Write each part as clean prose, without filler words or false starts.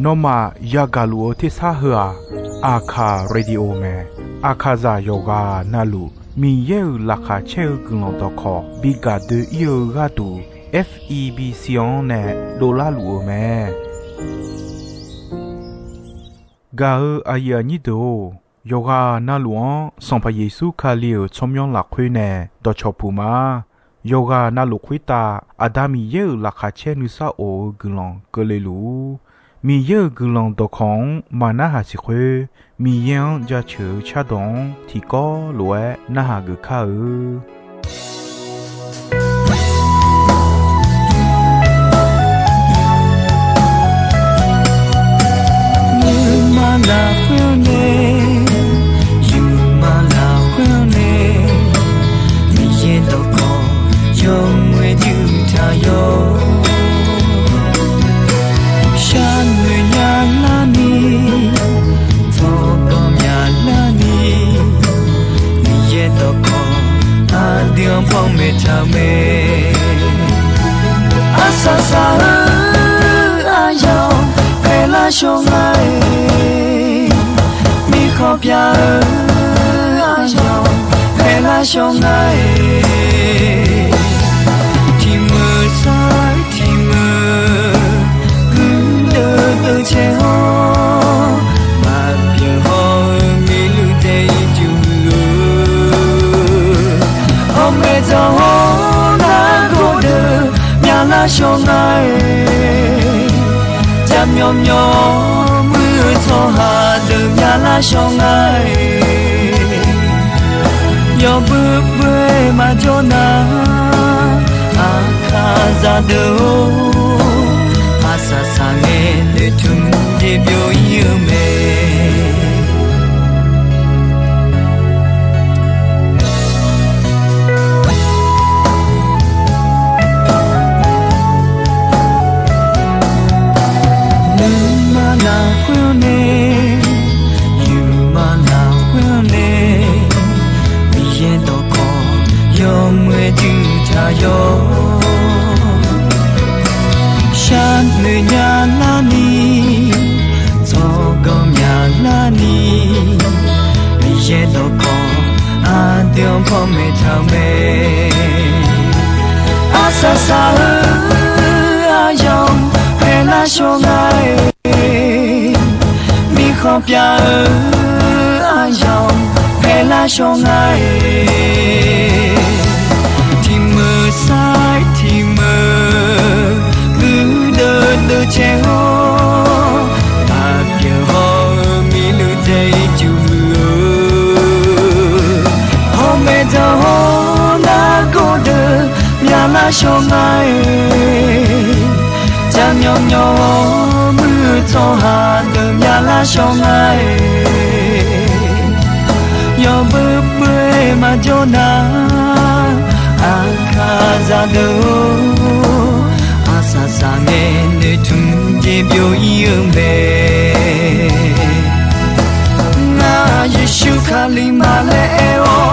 นอมายากาลูที่ซาหัวอาคาเรดิโอเมอาคาซาโยกานาลูมีเยอลักาเชลกุลตอคอบิกาเดเยกาตู FEB ซิออนเนโดลาลูเมกาอายานิโดโยกานาลวงสัมพเยซูคาเลียวชมยองหลักคุยเนดอชอปูมาโยกานาลุคุยตาอาดามีเยอลักาเชนุซาโอกุลองกเลลูมีเยอะกุลองตอของมานาหาสิคุมียังจะเชื่อชาดงที่ก็รวยนาหากุข้ามาลาเพื่อเนอยู่มาลาเพื่อเนมีเย็นตกยงเวดิวทายฉันเมื่อยาลานีทอกอมยาลานีมีเย็นตกอาเดียมพองเมทาเมอาซาซาอายองเปลาชงไงมีขอบยาอายองเปลาชงไงที่มือซ้ายที่มือกุนเดินตัวเชฮอมาเพียงฮอมีลูเตยจูลูโอเมจาฮอนาโกเดမြာလာရှောင်းနိုင်ကြမ်းမြောမြောမွေချောဟာတမြာလာရှောင်းနိုင်ယောဘဘွေမဂျောနာအခါဇာဒိုအဆဆာငယ်နေထုံဒီပြိုယူမေฉันเมื่อยาลานีทอกอมยาลานีมีเยตกออาเดียมพอเมทาเมอาซาซาอายองเปลาชงไงมีขอบยาอายองเปลาชงไงที่มือซ้ายที่มือกุนเดินตัวเชฮอมาเพียงฮอมีลูเตยจูลูฮอเมจาฮอนาโกเดမြာလာရှောင်းနိုင်ကြမ်းမြောင်မြောมือချောဟာတမြာလာရှောင်းနိုင်ယောဘဘွေမဂျောနာအခါဇာဒိုအဆာဆာငယ်နေထုံကျေပြိုယူမေငါယေရှုခါလီမာလေအော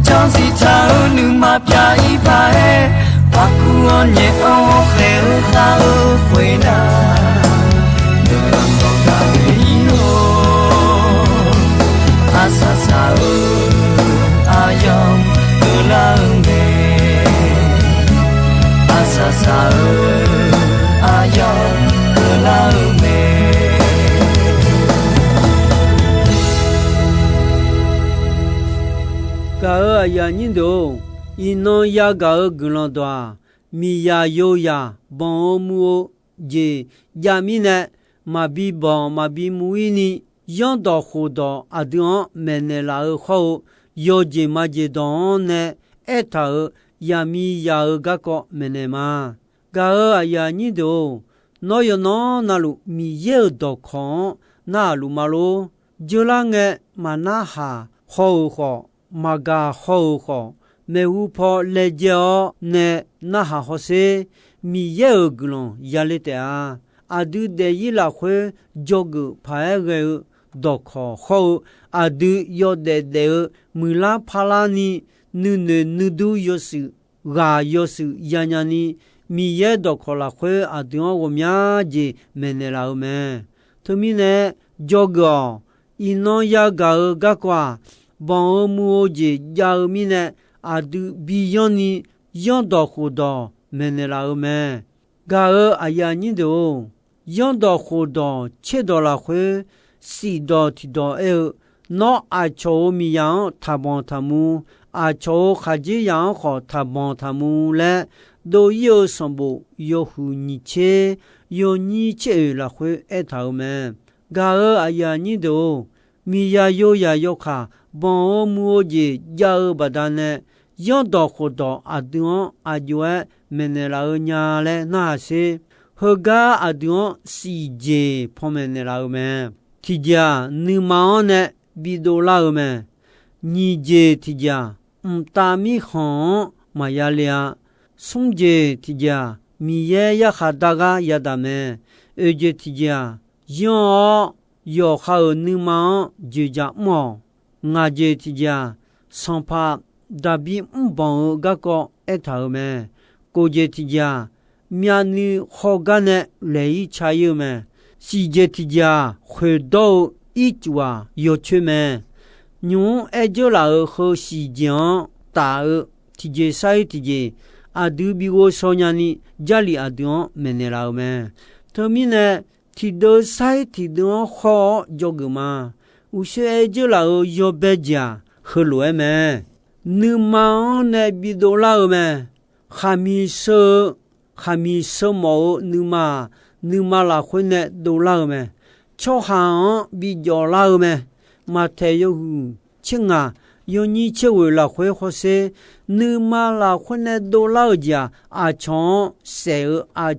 ကြောင့်စီချာလူမပြာဤပါရဲ့ဘာကူညေအောခဲခါဖွေနာဒလံတော့တာရီယောအဆာဆာအာယောဒလံမေอาซาซาอายองกลาเมกาอายานิโดอินอนยากากุลตวามียาโยยาบอนมูเจยามิเนมาบีบอนมาบีมูอินียอนดอโคดออะดอนเมเนลาขอโยเจมาเจดอนเนเอทายามียากะก็เมเนมากาอายานิโดนอยนอนาลุมีเยดอคอนนาลุมาโลจุลาเงมานาหาขอขอมากาขอขอเมวูพอเลเจอเนนาหาโฮเซมีเยกุลยาเลเตอาอาดูเดยิลาเควจกพาเกดอคอขออาดูยอเดเดมุลาพาลานีนูเนนูดูยอสุกายอสุยาญานี米耶多考拉会阿对我面子没那老们，他们呢这个一弄呀个个瓜，帮我母子家们呢阿都比样呢样多好多没那老们，个阿呀你都样多好多切多拉会四多提多那阿çoğu mi yang taban tamu a çoğu hacı yang ho taban tamu le do yo sambo yo hu ni che yo ni che la hui e tao me ga aya ni do mi ya yo kha bon mu je ya ba da ne yo do ho do adun a jwe me ne la nya le na se ho ga adun si je pho me ne la me ti ja ni ma ne bi do la me ni je ti ja ta mi khon ma ya lia sung je ti ja mi ye ya kha da ga ya da me e je ti ja yo kha ni ma je ja mo nga je ti ja son pa da bi bon ga ko e tha me ko je ti ja mya ni ho ga ne le yi cha yu me si je ti ja khwe do一tua有趣么？牛爱就老和西江大二，提着晒提着，阿都比我少年呢，家里阿东没那老么？他们呢，提到晒提到好这个嘛，有些爱就老有别家和乱么？你忙那比多老么？还没说毛你妈老婚呢都老么？cho hàng bị gió lao mà thấy yêu chừng yêu như chơi là khuê khó xe nữ mà là khuê này đồ lao giả chọn sẽ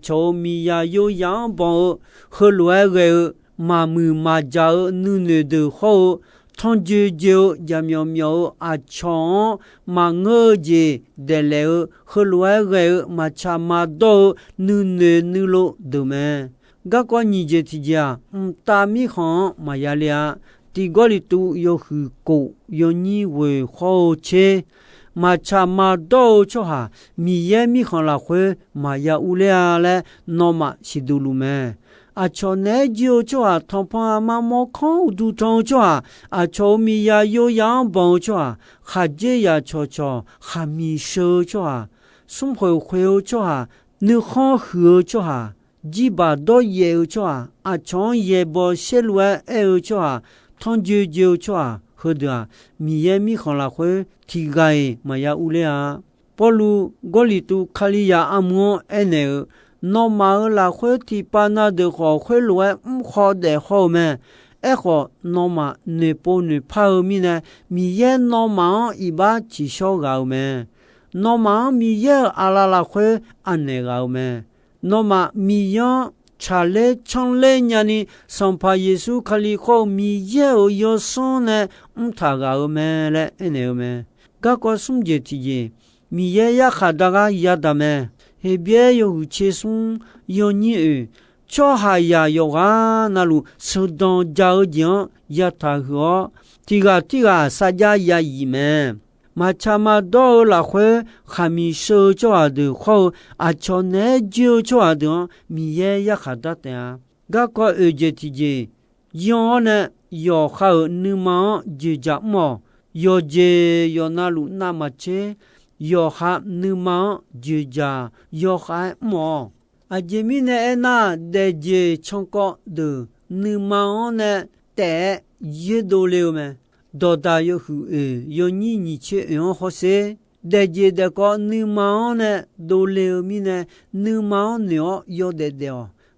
cho mi ya yêu yang bảo hơi loại người mà mù mà giáo nữ đồ khô thằng dư giảm miêu chọn mà ngơ gì để lỡ hơi loại người mà cha mà đồ nữ lộ đồ mà ga kwa ni je ti ja ta mi khon ma ya lia ti go li tu yo hu ko yo ni we kho che ma cha ma do cho ha mi ye mi khon la khwe ma ya u le le no ma si du lu me a cho ne jo cho ha thong pa ma mo khon du tong cho ha a cho mi ya yo yang bon cho ha kha je ya cho kha mi sho cho ha sum phoi khwe cho ha nu khon hu cho ha ji ba do ye cho a chong ye bo shelwa e cho thong ju cho ho da mi ye mi khon la khwe thi gai ma ya u le a polu goli tu khali ya amu ene no ma la khwe ti pa na de kho khwe lwa kho de ho me e kho no ma ne po ne pa mi na mi ye no ma i ba chi sho ga me no ma mi ye ala la khwe ane ga me no ma mi yan chale changle nyani sampa yesu khali kho mi ye o yo son ne tha ga me le ene me ga ko sum je ti je mi ye ya kha da ga ya da me he bie yo che sum yo ni e cho ha ya yo ga na lu so don ja jian ya tha ho ti ga sa ja ya yi me ma cha ma do la khwe khami sho cho de kho a cho ne ju cho de mi ye ya kha da ta ga ko e je ti je yo ne yo kha nu ma je ja mo yo je yo na lu na ma che yo kha nu ma je ja yo kha mo a je mi ne na de je chong ko de nu ma ne te ye do le me do da yo hu yo ni che yo ho se de je de ko ni ma ne do le mi ne ni ma ne yo de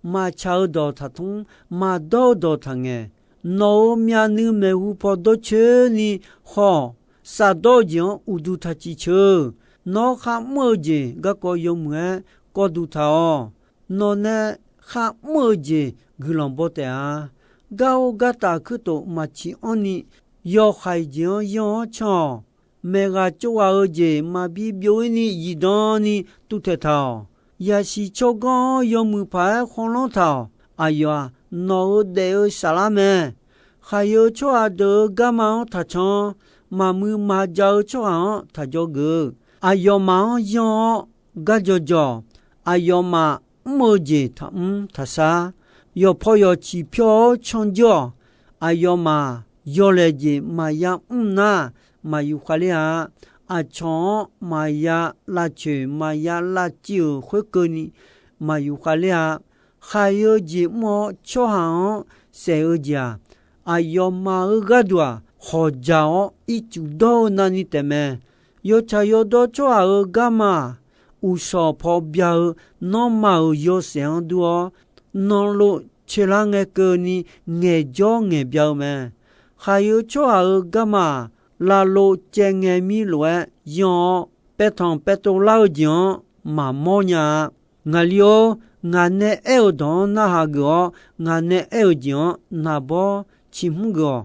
ma chao do tha thung ma do thang e no mya ni me hu po do che ni ho sa do jian u du tha chi che no kha mo je ga ko yo mwe ko du tha o no ne kha mo je gulon bo te a ga o ga ta khu to ma chi oni yo khai jian yo cha me ga chu a je ma bi bio ni yi don ni tu te tha ya si cho go yo mu pa khon lo tha aya no de salame khayo cho a de ga ma tha cha ma mu ma ja cho a tha jo ge ayo ma yo ga jo 阿要嘛莫节他他啥，要跑要起票抢脚，阿要嘛要来节嘛呀那嘛有话哩啊，阿抢嘛呀拉去嘛呀拉酒会个你嘛有话哩啊，还有节么巧行谁有家，阿要嘛个多。好家伙，一主到那里的么？有茶有多做儿干嘛？无少跑表，那么有想多，那路吃了那个你爱叫爱表么？还有做儿干嘛？那路见爱米乱，样白汤白豆老酱，嘛么呀？俺了，俺那耳朵那哈个，俺那耳酱那包亲个。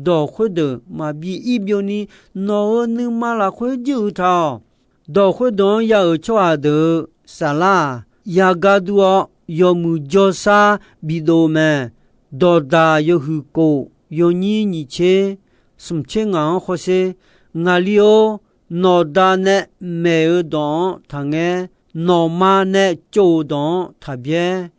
到会的嘛比一表呢，那能马拉会就他，到会的要抓的啥啦？要搞多要么叫啥比多么？到大要去过，要你切，什么钱啊？或是哪里哦？那大呢没有当他个，那妈呢就当他别，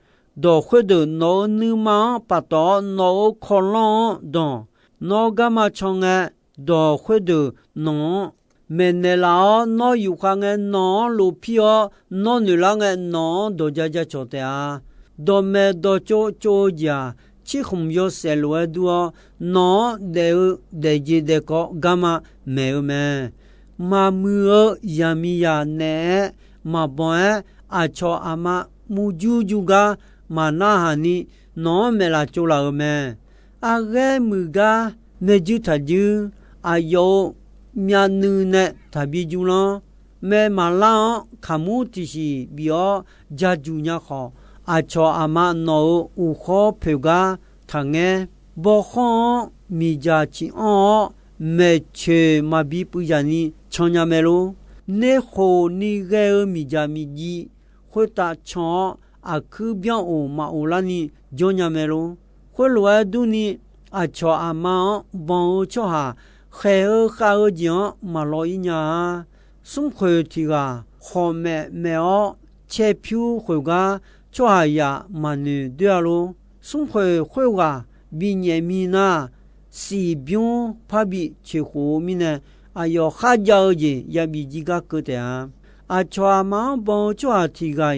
到会的那能马把到那可能当。那干嘛唱哎？到会的那没那老那有话哎，那路皮哦，那女郎哎，那都家家做的啊，都没都做家，只红有些路哎多，那得记得个干嘛没有没？嘛没有呀咪呀呢？嘛不哎，阿超阿妈木就个嘛那哈尼那没啦做了没？阿个木个。那就他就阿有面女呢，他比就了，没马浪看木只是比较家住也好，阿超阿妈闹无好陪个他个不好米家亲哦，没去嘛比不家你抢呀没咯，你好你个米家米鸡会打抢阿去边哦嘛哦啦你叫呀没咯，会来do你。阿超阿妈帮超哈，还有讲马老一娘，送回去个后面没有车票回个，超哈呀马女对咯，送回个比年米呢，是边怕比去后面呢，阿要哈家子也比几个个的啊，阿超阿妈帮超哈提个，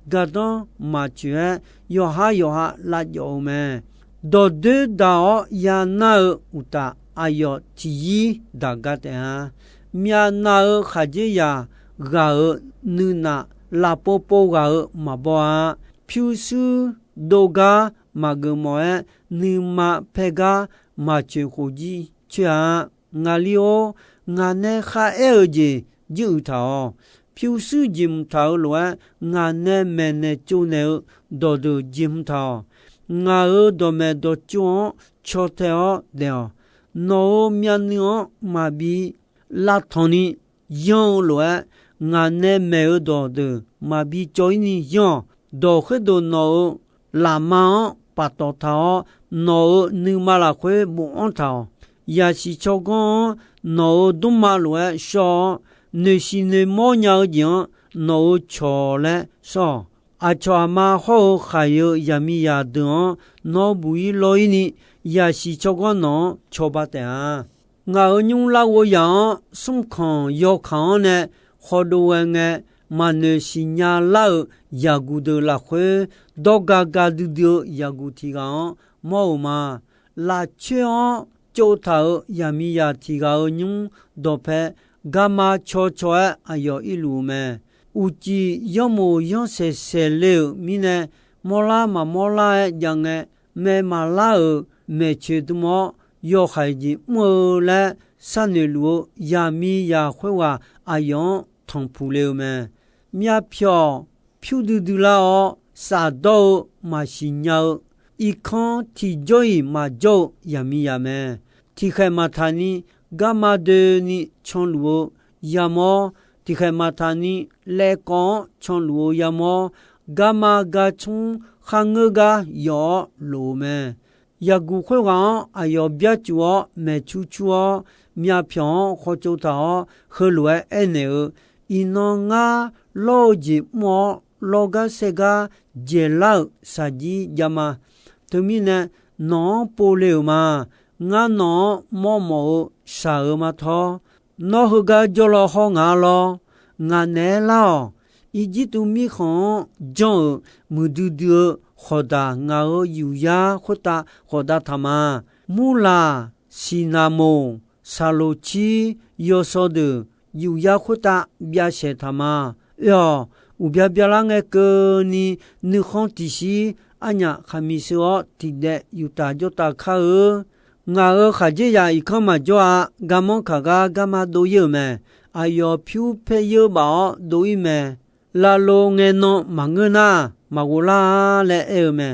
个当马圈要哈辣椒咩？到的到呀那乌达阿要提大家的啊，面那哈吉呀个女那拉波波个马波啊，平时多个马个么哎，女马配个马去火鸡去啊，俺里哦，俺那哈儿子就他，平时就他乱，俺那没那就那到的就他。nga do me do chon choteo deo no mianyo mabi la thoni yon lo nga ne me do de mabi joini yon do khe do no la ma pa to tha no nu ma la khwe bu on tha ya si chogon no du ma lo sho ne si ne mo nya yin no cho le so阿超阿妈好，还有呀米呀等，那不一老一呢，也是这个能吃不的。我用那个样送康要康呢，好多人哎，嘛那新nhà老也古的那会，到嘎嘎的也古提高，冇嘛，那钱就头呀米呀提高用多拍，干嘛悄悄哎要一路咩？有几要么样些了，米呢？莫拉嘛莫拉样个，没马拉尔没去的么？要孩子莫来三年路呀米呀会话阿样同铺了没？米票嘟嘟啦哦，啥都嘛新nhau，一看提着嘛就呀米呀没？提开嘛他呢？干嘛的你长路呀么？提开马塔尼来讲从路亚么伽马伽从汉个个要路咩呀古会讲啊要别做没出哦面票或者到和路爱呢伊那啊老吉么 loga sega jela saji jama tumine no poleuma nga no momo sauma tho no huga jolo ho nga lo nga ne la ijitu mi khon jon mududu khoda nga o yuya khota khoda thama mula sinamo salochi yosodu yuya khota bya she thama yo ubya bya nge ke ni nu khon ti si anya khamiso tide yuta jota kha nga khaje ya ikama joa gamon khaga gama do yeme ayo phu phe yo ba do ime la lo nge no mangena magula le eme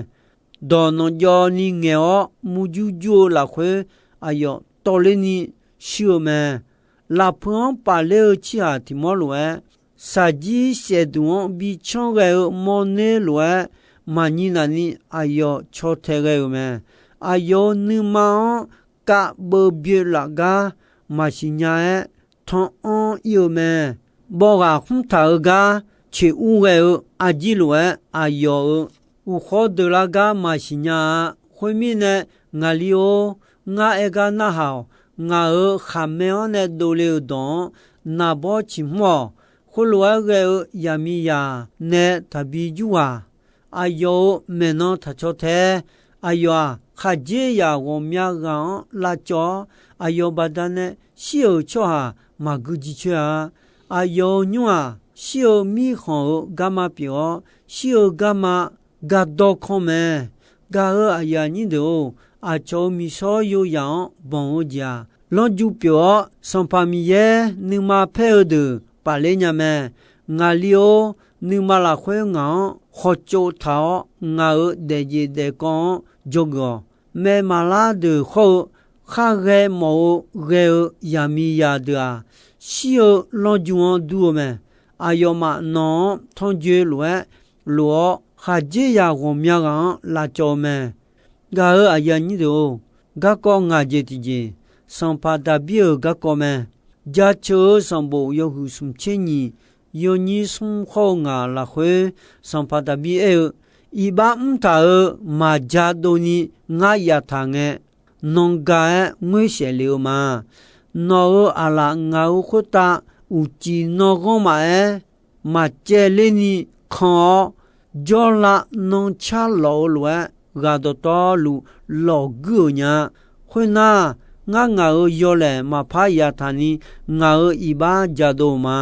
do no jo ni nge o muju jo la khwe ayo to le ni shio me la pon pa le chi a ti mo lo sa ji she du bi chong ge mo ne lo ma ni na ni ayo cho the ge me ayo ni ma ka bo bi la ga ma shi nya thon on yo me bo ga khum tha ga che u ge a ji lo ayo u kho de la ga ma shi nya khwe mi ne nga li o nga e ga na ha nga kha me on ne do le don na bo chi mo khu lo ge ya mi ya ne ta bi ju wa ayo me no tha cho the ayo kha je ya wo mya ga la cho ayo ba da ne shi o cho ha ma gu ji cha ayo nyu a shi o mi kho ga ma pyo shi o ga ma ga do kho me ga aya ni do a cho mi so yo yang bon o ja lo ju pyo son pa mi ye ni ma phe de pa le nya me nga li o ni ma la khwe nga kho cho tha nga de ji de kon jo go me ma la de kho kha ge mo ge ya mi ya da si o lo ju on du me ayo ma no thon je lo kha je ya go mya ga la cho me ga aya ni do ga ko nga je ti je san pa da bi ga ko me ja cho san bo yo hu sum che ni yo ni sum kho nga la khwe san pa da bi i ba ta ma ja do ni nga ya tha nge non ga ngwe she le ma no ala nga khu ta u chi no go ma che le ni kho jo la non cha lo lo ga do to lu lo gu nya khwe na nga yo le ma pha ya tha ni nga i ba ja do ma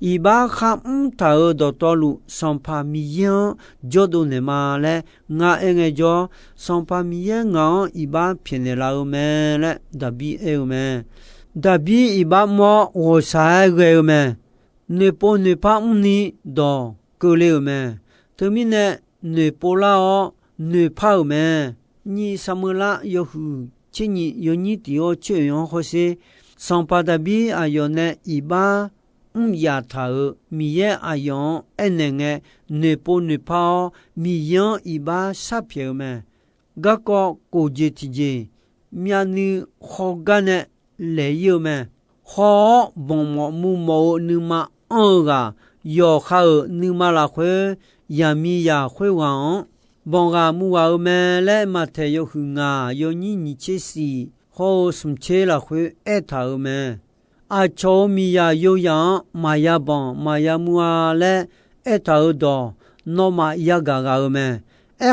i ba kha ta do to lu son pa mi yan jo do ne ma le nga nge jo son pa mi yan nga i ba phine ne la me le da bi me da bi i ba mo o sa ge me ne po ne pa ni do ko le me termine ne po la o ne pa me ni samula yo hu chi ni yo ni ti o che yo ho se son pa da bi a yo ne i ba ya tha mi ye ayon enenge ne po ne pa mi yan i ba sa pye me ga ko je ti je mya ni kho ga ne le yo me kho bon mo mu mo ni ma an ga yo kha ni ma la khwe ya mi ya khwe wa bon ga mu wa me le ma the yo hu nga yo ni che si ho sum che la khwe tha me a cho mi ya yo ya ma ya bon ma ya mu a le tha do no ma ya ga me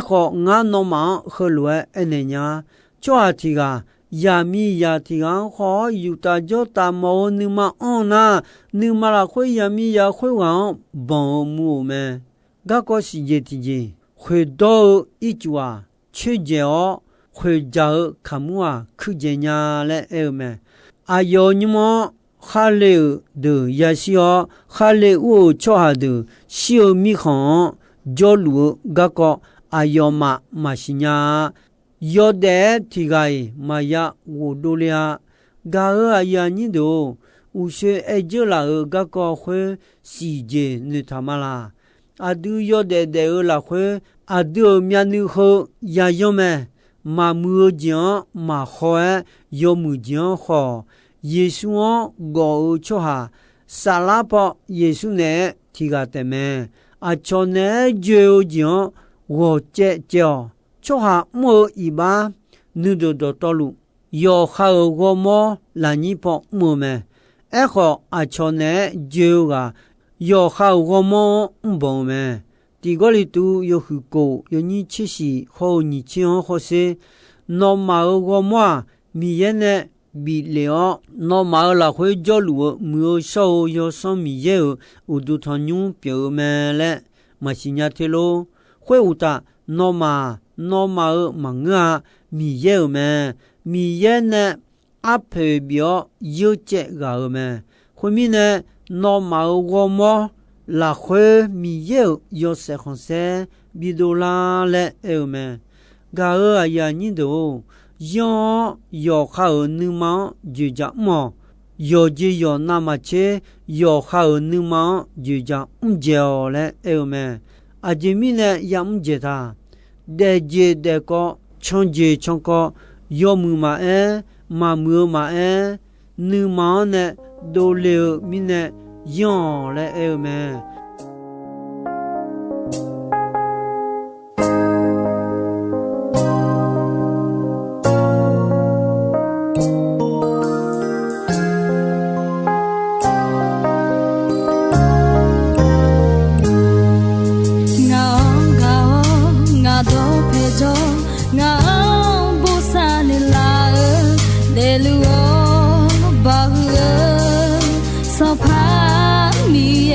kho nga no ma kho lo ne nya cho a ti ga ya mi ya ti ga kho yu ta jo ta mo ni ma on na ni ma la khwe ya mi ya khwe wa bon mu me ga ko si je ti je khwe do i chwa che je o khwe ja kha mu a khu je nya le me a yo ni mo kha le de ya si o kha le u cho ha de si o mi khon jo lu ga ko a yo ma shi nya yo de ti gai ma ya wo do lia ga a ya ni do u she e je la ga ko khwe si je ne ta ma la a du yo de la khwe a du mya nu ho ya yo me ma mu jian ma ho yo mu jian ho Yesu go cho ha sala po Yesu ne ti ga te me 啊，叫呢就讲我这叫，就哈莫一般，你都道路，要好我么来你帮我们，好啊，叫呢就啊，要好我么帮们。第个里都有很高，有你其实和你讲好些，那么我嘛，米也呢比了，那么了会叫路，没有少要上米也有，我都他用表面了，嘛是伢的咯，会有的，那么忙啊，米也有嘛，米也呢阿配表有这个嘛，后面呢，那么我嘛。la khue mi yeu yo se khonse bidola le eume ga aya ni do yo kha nu ma ju ja mo yo ji yo na ma che yo kha nu ma ju ja je le eume ajimi ne yam je ta de je de ko chong je chong ko yo mu ma ma mu ma nu ma ne do le mi ne yon le eume so pa mi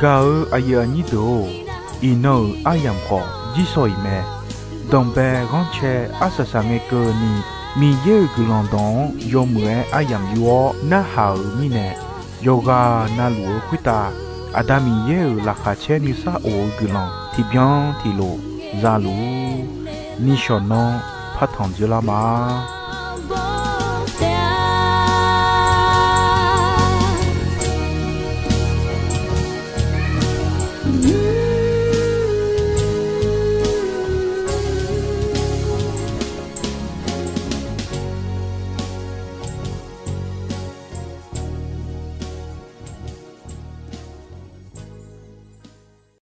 Gao aya ni do ino ayam ko jisoi me dombe gonche asasa nge ko ni mi ye gulondon yomwe ayam yo na hau mi ne yoga na luo kwita adami ye la kha che ni sa o gulon ti bien ti lo za lu ni shono phathon jula ma